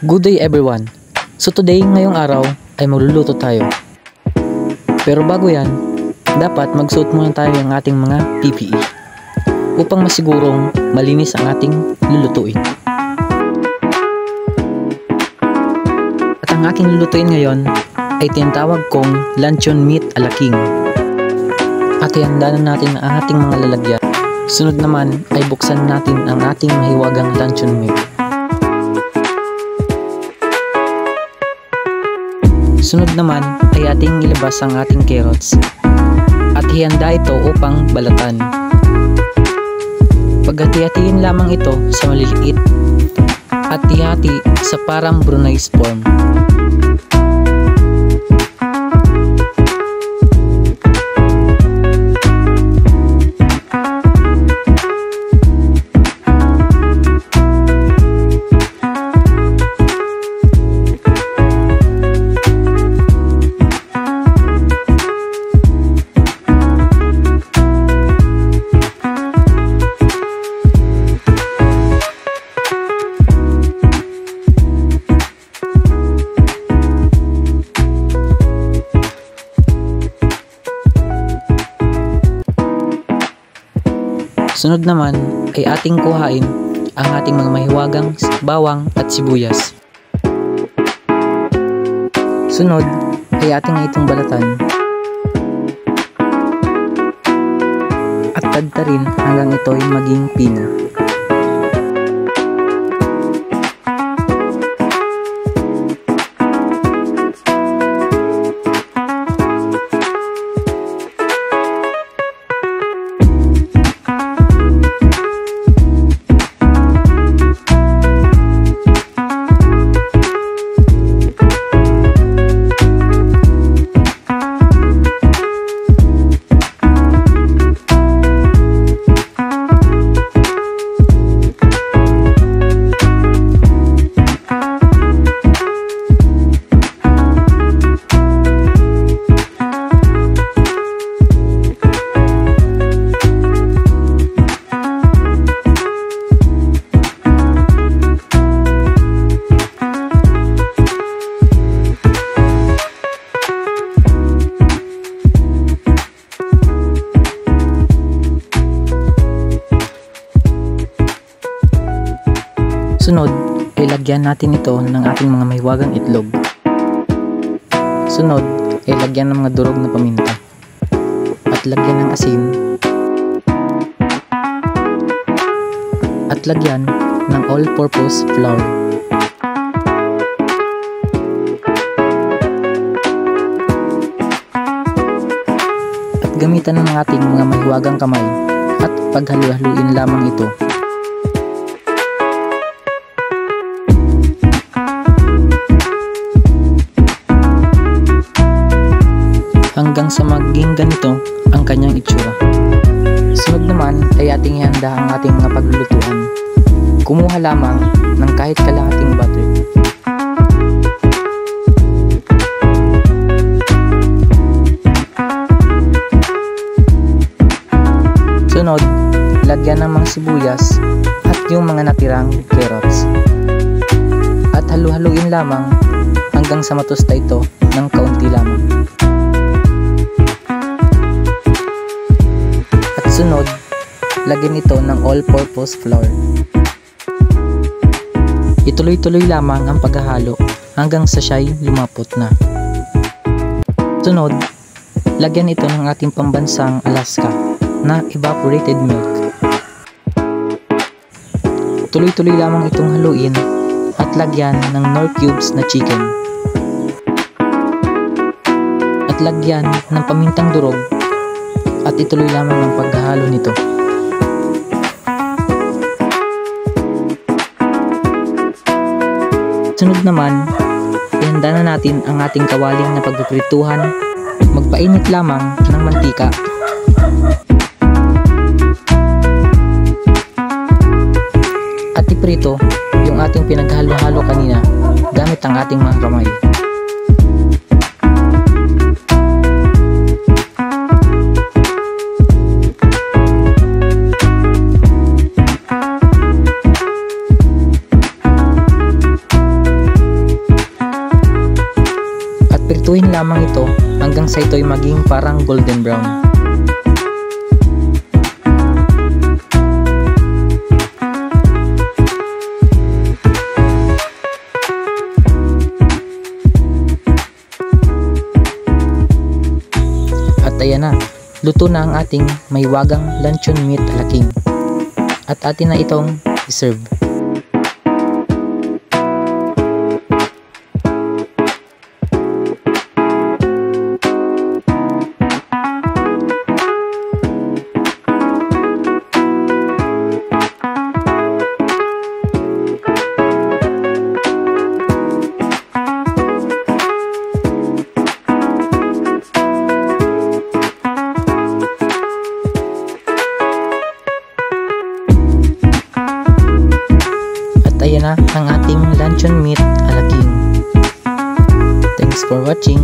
Good day everyone! So today, ngayong araw, ay magluluto tayo. Pero bago yan, dapat magsuot muna tayo ng ating mga PPE upang masigurong malinis ang ating lulutuin. At ang aking lulutuin ngayon ay tinatawag kong luncheon meat a la king. At ihanda na natin ang ating mga lalagyan. Sunod naman ay buksan natin ang ating mahiwagang luncheon meat. Sunod naman ay ating ilabas ang ating carrots at ihanda ito upang balatan. Paghati-hatiin lamang ito sa maliliit at ihati sa parang Brunei's form. Sunod naman ay ating kuhain ang ating mga mahiwagang bawang at sibuyas. Sunod ay ating itong balatan at tadtarin hanggang ito ay maging pino. Sunod, ay lagyan natin ito ng ating mga mahiwagang itlog. Sunod, ay lagyan ng mga durog na paminta. At lagyan ng asin. At lagyan ng all-purpose flour. At gamitan ng ating mga mahiwagang kamay at paghalu-haluin lamang ito. Hanggang sa maging ganito ang kanyang itsura. Sunod naman ay ating ihanda ang ating mga paglulutuan. Kumuha lamang ng kahit kalahating butter. Sunod, lagyan ng mga sibuyas at yung mga natirang carrots. At halu-haluin lamang hanggang sa matusta ito ng kaunti lamang. Sunod, lagyan ito ng all-purpose flour. Ituloy-tuloy lamang ang paghahalo hanggang sa siya'y lumapot na. Sunod, lagyan ito ng ating pambansang Alaska na evaporated milk. Tuloy-tuloy lamang itong haluin at lagyan ng Knorr cubes na chicken. At lagyan ng pamintang durog. At ituloy lamang ang paghahalo nito. Sunod naman, ihanda na natin ang ating kawaling na pagpiprituhan. Magpainit lamang ng mantika. At iprito yung ating pinaghalo-halo kanina gamit ang ating mga kamay. Prituhin lamang ito hanggang sa ito'y maging parang golden brown. At ayan na, luto na ang ating may wagang luncheon meat alaking. At atin na itong iserve. Ayan na ang ating luncheon meat alaking. Thanks for watching.